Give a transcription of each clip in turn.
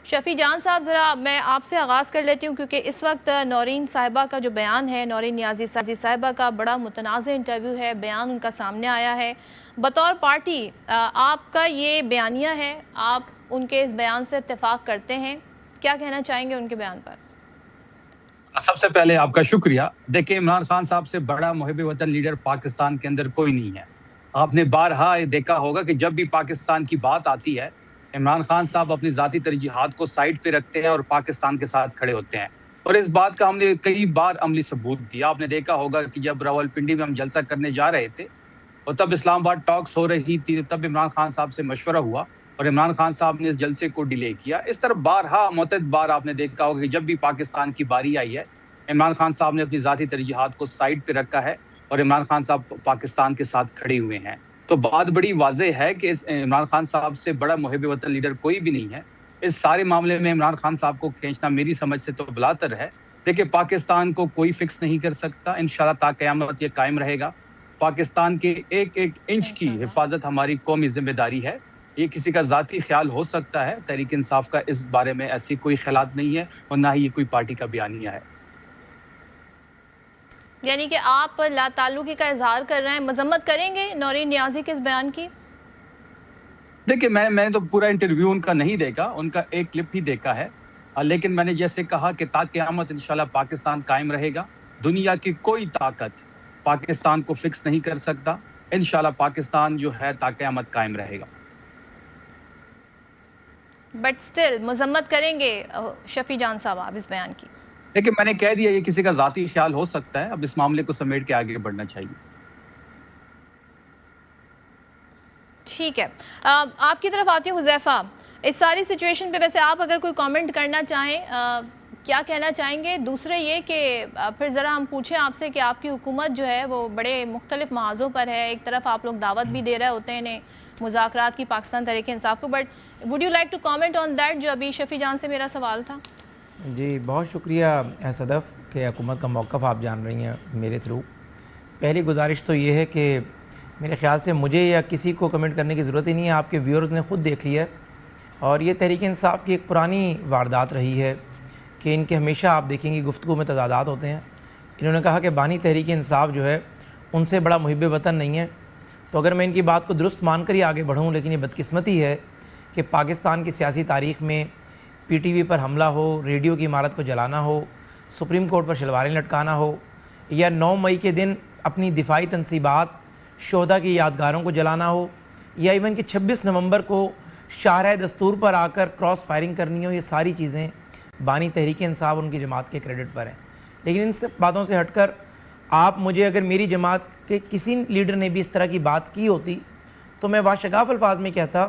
شفیع جان صاحب، ذرا میں آپ سے آغاز کر لیتی ہوں کیونکہ اس وقت نورین صاحبہ کا جو بیان ہے، نورین نیازی صاحبہ کا بڑا متنازع انٹرویو ہے، بیان ان کا سامنے آیا ہے۔ بطور پارٹی آپ کا یہ بیانیہ ہے، آپ ان کے اس بیان سے اتفاق کرتے ہیں، کیا کہنا چاہیں گے ان کے بیان پر؟ سب سے پہلے آپ کا شکریہ۔ دیکھیں، عمران خان صاحب سے بڑا محب وطن لیڈر پاکستان کے اندر کوئی نہیں ہے۔ آپ نے بارہا دیکھا ہوگا کہ جب بھی پاکستان کی بات آتی ہے، عمران خان صاحب اپنی ذاتی ترجیحات کو سائڈ پہ رکھتے ہیں اور پاکستان کے ساتھ کھڑے ہوتے ہیں، اور اس بات کا ہم نے کئی بار عملی ثبوت دیا۔ آپ نے دیکھا ہوگا کہ جب راولپنڈی میں ہم جلسہ کرنے جا رہے تھے اور تب اسلام آباد ٹاکس ہو رہی تھی، تب عمران خان صاحب سے مشورہ ہوا اور عمران خان صاحب نے اس جلسے کو ڈیلے کیا۔ اس طرح بارہا متعدد بار آپ نے دیکھا ہوگا کہ جب بھی پاکستان کی باری آئی ہے، عمران خان صاحب نے اپنی ذاتی ترجیحات کو سائڈ پہ رکھا ہے اور عمران خان صاحب پاکستان کے ساتھ کھڑے ہوئے ہیں۔ تو بات بڑی واضح ہے کہ عمران خان صاحب سے بڑا محب وطن لیڈر کوئی بھی نہیں ہے۔ اس سارے معاملے میں عمران خان صاحب کو کھینچنا میری سمجھ سے تو بلاتر ہے۔ دیکھیں، پاکستان کو کوئی فکس نہیں کر سکتا، انشاءاللہ تا قیامت یہ قائم رہے گا۔ پاکستان کے ایک ایک انچ کی حفاظت ہماری قومی ذمہ داری ہے۔ یہ کسی کا ذاتی خیال ہو سکتا ہے، تحریک انصاف کا اس بارے میں ایسی کوئی خیالات نہیں ہے اور نہ ہی یہ کوئی پارٹی کا بیانیہ ہے۔ یعنی کہ آپ لا تعلقی کا اظہار کر رہے ہیں، مذمت کریں گے نورین نیازی کے اس بیان کی؟ دیکھیں، میں نے تو پورا انٹرویو ان کا نہیں دیکھا، ان کا ایک کلپ ہی دیکھا ہے، لیکن میں نے جیسے کہا کہ تا قیامت انشاءاللہ پاکستان قائم رہے گا۔ دنیا کی کوئی طاقت پاکستان کو فکس نہیں کر سکتا۔ انشاءاللہ پاکستان جو ہے تا قیامت قائم رہے گا۔ بٹ سٹل مذمت کریں گے شفیع جان صاحب آپ اس بیان کی؟ لیکن میں نے کہہ دیا یہ کسی کا ذاتی خیال ہو سکتا ہے، اب اس معاملے کو سمیٹ کے آگے بڑھنا چاہیے۔ ٹھیک ہے، آپ کی طرف آتی ہوں حذیفہ۔ اس ساری سچویشن پہ ویسے آپ اگر کوئی کامنٹ کرنا چاہیں، کیا کہنا چاہیں گے؟ دوسرے یہ کہ پھر ذرا ہم پوچھیں آپ سے کہ آپ کی حکومت جو ہے وہ بڑے مختلف محاذوں پر ہے، ایک طرف آپ لوگ دعوت بھی دے رہے ہوتے ہیں انہیں مذاکرات کی پاکستان تحریک انصاف کو، but would you like to comment on that جو ابھی شفیع جان سے میرا سوال تھا؟ جی بہت شکریہ صدف کہ حکومت کا موقف آپ جان رہی ہیں میرے تھرو۔ پہلی گزارش تو یہ ہے کہ میرے خیال سے مجھے یا کسی کو کمنٹ کرنے کی ضرورت ہی نہیں ہے، آپ کے ویورز نے خود دیکھ لیا ہے، اور یہ تحریک انصاف کی ایک پرانی واردات رہی ہے کہ ان کے ہمیشہ آپ دیکھیں گے گفتگو میں تضادات ہوتے ہیں۔ انہوں نے کہا کہ بانی تحریک انصاف جو ہے ان سے بڑا محب وطن نہیں ہے، تو اگر میں ان کی بات کو درست مان کر ہی آگے بڑھوں، لیکن یہ بدقسمتی ہے کہ پاکستان کی سیاسی تاریخ میں پی ٹی وی پر حملہ ہو، ریڈیو کی عمارت کو جلانا ہو، سپریم کورٹ پر شلواریں لٹکانا ہو، یا 9 مئی کے دن اپنی دفاعی تنصیبات شہداء کی یادگاروں کو جلانا ہو، یا ایون کہ 26 نومبر کو شاہراہ دستور پر آ کر کراس فائرنگ کرنی ہو، یہ ساری چیزیں بانی تحریک انصاف ان کی جماعت کے کریڈٹ پر ہیں۔ لیکن ان سب باتوں سے ہٹ کر آپ مجھے اگر میری جماعت کے کسی لیڈر نے بھی اس طرح کی بات کی ہوتی تو میں واشگاف الفاظ میں کہتا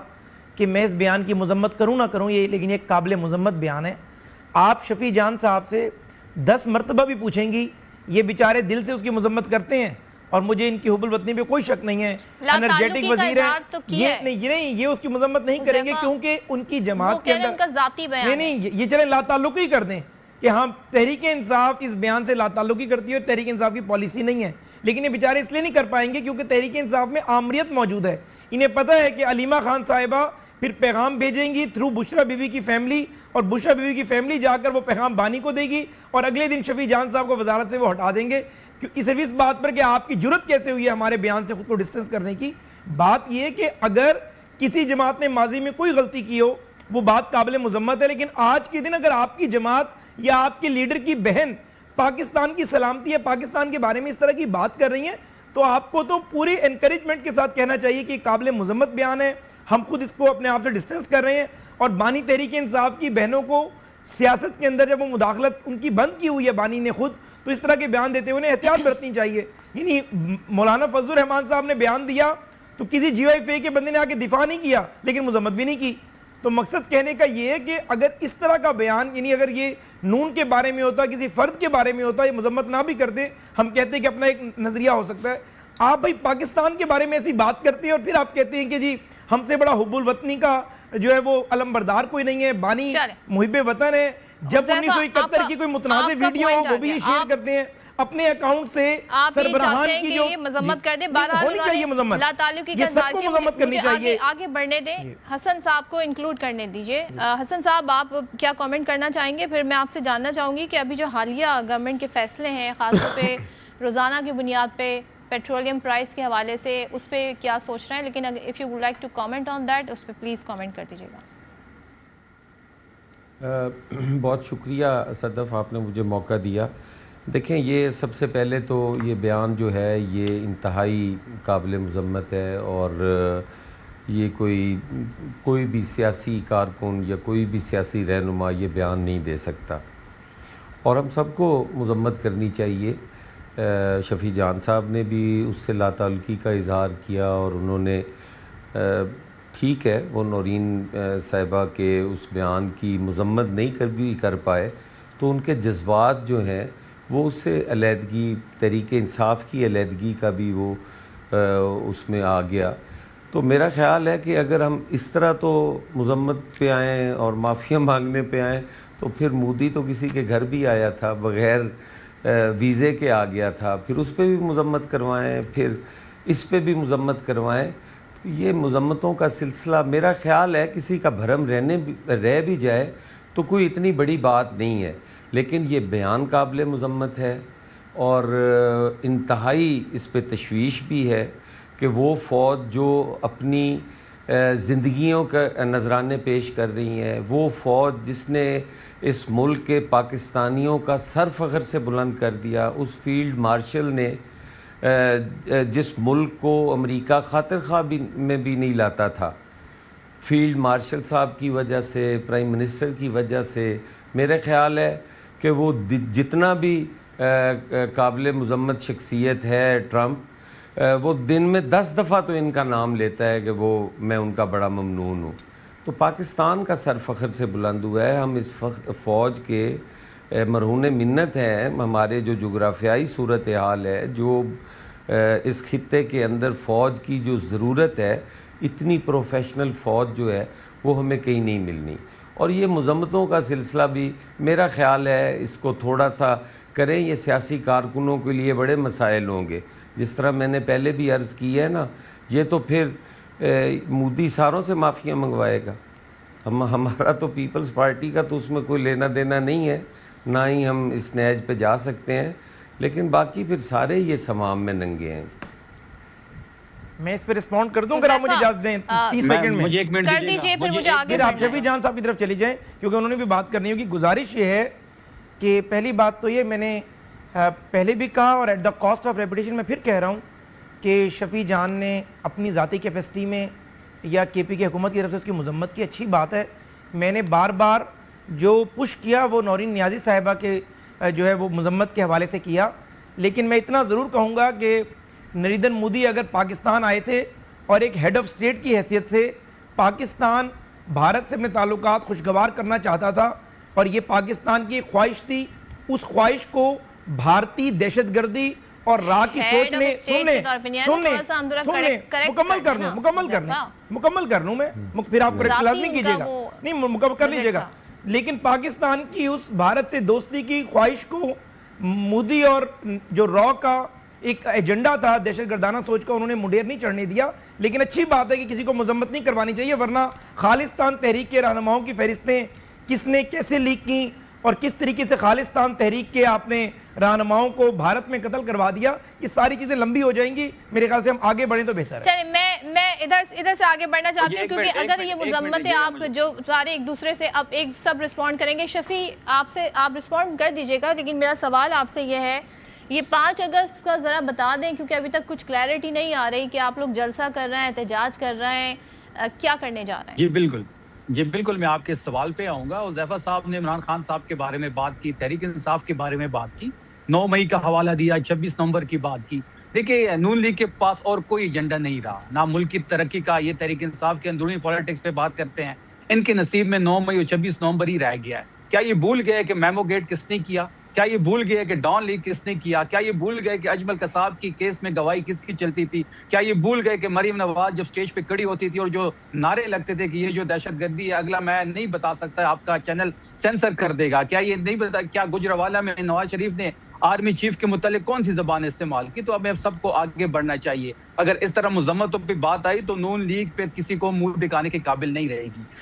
کہ میں اس بیان کی مذمت کروں نہ کروں، یہ لیکن ایک قابل مذمت بیان ہے۔ آپ شفیع جان صاحب سے 10 مرتبہ بھی پوچھیں گی، یہ بیچارے دل سے اس کی مذمت کرتے ہیں، اور مجھے ان کی حب الوطنی پہ کوئی شک نہیں ہے، انرجیٹک وزیر ہیں، یہ اس کی مذمت نہیں کریں گے کیونکہ ان کی جماعت کے اندر نہیں، یہ چلیں لا تعلقی کر دیں کہ ہاں تحریک انصاف اس بیان سے لا تعلقی کرتی ہے اور تحریک انصاف کی پالیسی نہیں ہے، لیکن یہ بیچارے اس لیے نہیں کر پائیں گے کیونکہ تحریک انصاف میں آمریت موجود ہے۔ انہیں پتہ ہے کہ علیمہ خان صاحبہ پھر پیغام بھیجیں گی تھرو بشرا بی بی کی فیملی، اور بشرا بی بی کی فیملی جا کر وہ پیغام بانی کو دے گی، اور اگلے دن شفیع جان صاحب کو وزارت سے وہ ہٹا دیں گے۔ صرف اس بات پر کہ آپ کی جرت کیسے ہوئی ہے ہمارے بیان سے خود کو ڈسٹنس کرنے کی۔ بات یہ کہ اگر کسی جماعت نے ماضی میں کوئی غلطی کی ہو وہ بات قابل مذمت ہے، لیکن آج کے دن اگر آپ کی جماعت یا آپ کے لیڈر کی بہن پاکستان کی سلامتی یا پاکستان کے بارے میں اس طرح کی بات کر رہی ہیں تو آپ کو تو پوری انکریجمنٹ کے ساتھ کہنا چاہیے کہ قابل مذمت بیان ہے، ہم خود اس کو اپنے آپ سے ڈسٹنس کر رہے ہیں، اور بانی تحریک انصاف کی بہنوں کو سیاست کے اندر جب وہ مداخلت ان کی بند کی ہوئی ہے بانی نے خود، تو اس طرح کے بیان دیتے ہوئے انہیں احتیاط برتنی چاہیے۔ یعنی مولانا فضل الرحمان صاحب نے بیان دیا تو کسی جی وائی فے کے بندے نے آ کے دفاع نہیں کیا لیکن مذمت بھی نہیں کی۔ تو مقصد کہنے کا یہ ہے کہ اگر اس طرح کا بیان، یعنی اگر یہ نون کے بارے میں ہوتا، کسی فرد کے بارے میں ہوتا، یہ مذمت نہ بھی کرتے، ہم کہتے ہیں کہ اپنا ایک نظریہ ہو سکتا ہے۔ آپ بھائی پاکستان کے بارے میں ایسی بات کرتے ہیں اور پھر آپ کہتے ہیں کہ جی ہم سے بڑا حب الوطنی کا جو ہے وہ علم بردار کوئی نہیں ہے، بانی محب وطن ہے۔ جب 1971 کی کوئی متنازع ویڈیو ہو وہ بھی شیئر کرتے ہیں۔ اپنے اکاؤنٹ سے سربراہان کی جو مذمت کر دیں، بہرحال ہونی چاہیے مذمت، لا تعلقی یہ سب کو مذمت کرنی چاہیے. آگے بڑھنے دیں، حسن صاحب کو انکلوڈ کرنے دیجئے. حسن صاحب آپ کیا کامنٹ کرنا چاہیں گے؟ پھر میں آپ سے جاننا چاہوں گی کہ ابھی جو حالیہ گورنمنٹ کے فیصلے ہیں خاص طور پہ روزانہ کی بنیاد پہ پیٹرولیم پرائس کے حوالے سے، اس پہ کیا سوچ رہے ہیں؟ لیکن if you would like to comment on that, اس پہ پلیز کامنٹ کر دیجیے گا. بہت شکریہ صدف، آپ نے مجھے موقع دیا. دیکھیں، یہ سب سے پہلے تو یہ بیان جو ہے یہ انتہائی قابل مذمت ہے، اور یہ کوئی بھی سیاسی کارکن یا کوئی بھی سیاسی رہنما یہ بیان نہیں دے سکتا، اور ہم سب کو مذمت کرنی چاہیے. شفیع جان صاحب نے بھی اس سے لا تعلقی کا اظہار کیا، اور انہوں نے ٹھیک ہے وہ نورین صاحبہ کے اس بیان کی مذمت نہیں کر پائے، تو ان کے جذبات جو ہیں وہ اس سے علیحدگی، تحریک انصاف کی علیحدگی کا بھی وہ اس میں آ گیا. تو میرا خیال ہے کہ اگر ہم اس طرح تو مذمت پہ آئیں اور معافیاں مانگنے پہ آئیں، تو پھر مودی تو کسی کے گھر بھی آیا تھا، بغیر ویزے کے آ گیا تھا، پھر اس پہ بھی مذمت کروائیں، پھر اس پہ بھی مذمت کروائیں. تو یہ مذمتوں کا سلسلہ میرا خیال ہے کسی کا بھرم رہ بھی جائے تو کوئی اتنی بڑی بات نہیں ہے، لیکن یہ بیان قابل مذمت ہے، اور انتہائی اس پہ تشویش بھی ہے کہ وہ فوج جو اپنی زندگیوں کا نذرانے پیش کر رہی ہیں، وہ فوج جس نے اس ملک کے پاکستانیوں کا سر فخر سے بلند کر دیا، اس فیلڈ مارشل نے جس ملک کو امریکہ خاطر خواہ میں بھی نہیں لاتا تھا، فیلڈ مارشل صاحب کی وجہ سے، پرائم منسٹر کی وجہ سے، میرا خیال ہے کہ وہ جتنا بھی قابل مذمت شخصیت ہے ٹرمپ، وہ دن میں 10 دفعہ تو ان کا نام لیتا ہے کہ میں ان کا بڑا ممنون ہوں. تو پاکستان کا سر فخر سے بلند ہوا ہے. ہم اس فوج کے مرہون منت ہیں. ہمارے جو جغرافیائی صورتحال ہے، جو اس خطے کے اندر فوج کی جو ضرورت ہے، اتنی پروفیشنل فوج جو ہے وہ ہمیں کہیں نہیں ملنی. اور یہ مذمتوں کا سلسلہ بھی میرا خیال ہے اس کو تھوڑا سا کریں. یہ سیاسی کارکنوں کے لیے بڑے مسائل ہوں گے، جس طرح میں نے پہلے بھی عرض کی ہے نا. یہ تو پھر مودی ساروں سے معافیاں منگوائے گا. ہمارا تو پیپلز پارٹی کا تو اس میں کوئی لینا دینا نہیں ہے، نہ ہی ہم اس نیج پہ جا سکتے ہیں، لیکن باقی پھر سارے یہ سمام میں ننگے ہیں. میں اس پہ رسپونڈ کر دوں اگر آپ مجھے اجازت دیں 30 سیکنڈ میں. مجھے ایک منٹ کر دیجئے، پھر مجھے آگے پھر آپ شفیع جان صاحب کی طرف چلی جائیں کیونکہ انہوں نے بھی بات کرنی ہوگی. گزارش یہ ہے کہ پہلی بات تو یہ میں نے پہلے بھی کہا اور at the cost of reputation میں پھر کہہ رہا ہوں کہ شفیع جان نے اپنی ذاتی کیپیسٹی میں یا کے پی کی حکومت کی طرف سے اس کی مذمت کی، اچھی بات ہے. میں نے بار بار جو پش کیا وہ نورین نیازی صاحبہ کے جو ہے وہ مذمت کے حوالے سے کیا. لیکن میں اتنا ضرور کہوں گا کہ نریندر مودی اگر پاکستان آئے تھے اور ایک ہیڈ آف اسٹیٹ کی حیثیت سے پاکستان بھارت سے اپنے تعلقات خوشگوار کرنا چاہتا تھا، اور یہ پاکستان کی ایک خواہش تھی، اس خواہش کو بھارتی دہشت گردی اور راہ کی سوچ نے مکمل کر لوں میں، پھر آپ کریکٹ لازمی کیجیے گا، نہیں مکمل کر لیجیے گا. لیکن پاکستان کی اس بھارت سے دوستی کی خواہش کو مودی اور جو را کا ایک ایجنڈا تھا دہشت گردانہ سوچ کا، انہوں نے منڈیر نہیں چڑھنے دیا. لیکن اچھی بات ہے کہ کسی کو مذمت نہیں کروانی چاہیے، ورنہ خالصتان تحریک کے رہنماؤں کی فہرستیں کس نے کیسے لیک کی اور کس طریقے سے خالصتان تحریک کے آپ نے رہنماؤں کو بھارت میں قتل کروا دیا، یہ ساری چیزیں لمبی ہو جائیں گی. میرے خیال سے ہم آگے بڑھیں تو بہتر ہے. چلیں میں ادھر سے آگے بڑھنا چاہتی ہوں کیونکہ اگر یہ مذمتیں آپ جو سارے ایک دوسرے سے اب ایک سب رسپونڈ کریں گے. شفیع آپ رسپونڈ کر دیجیے گا، لیکن میرا سوال آپ سے یہ ہے، یہ 5 اگست کا ذرا بتا دیں کیونکہ ابھی تک کچھ کلیئرٹی نہیں آ رہی کہ آپ لوگ جلسہ کر رہے ہیں، احتجاج کر رہے ہیں، کیا کرنے جا رہے ہیں؟ جی بالکل میں آپ کے سوال پہ آؤں گا. حذیفہ صاحب نے عمران خان صاحب کے بارے میں بات کی، تحریک انصاف کے بارے میں بات کی، 9 مئی کا حوالہ دیا، 26 نومبر کی بات کی. دیکھیے نون لیگ کے پاس اور کوئی ایجنڈا نہیں رہا، نہ ملک کی ترقی کا. یہ تحریک انصاف کے اندرونی پولیٹکس پہ بات کرتے ہیں، ان کے نصیب میں 9 مئی اور 26 نومبر ہی رہ گیا ہے. کیا یہ بھول گئے کہ میمو گیٹ کس نے کیا؟ کیا یہ بھول گئے کہ ڈان لیگ کس نے کیا؟ کیا یہ بھول گئے کہ اجمل قصاب کی کیس میں گواہی کس کی چلتی تھی؟ کیا یہ بھول گئے کہ مریم نواز جب سٹیج پہ کھڑی ہوتی تھی اور جو نعرے لگتے تھے کہ یہ جو دہشت گردی ہے، اگلا میں نہیں بتا سکتا، آپ کا چینل سینسر کر دے گا؟ کیا یہ نہیں بتا کیا گجرانوالہ میں نواز شریف نے آرمی چیف کے متعلق کون سی زبان استعمال کی؟ تو ہمیں سب کو آگے بڑھنا چاہیے. اگر اس طرح مذمتوں پہ بات آئی تو نون لیگ پہ کسی کو منہ دکھانے کے قابل نہیں رہے گی.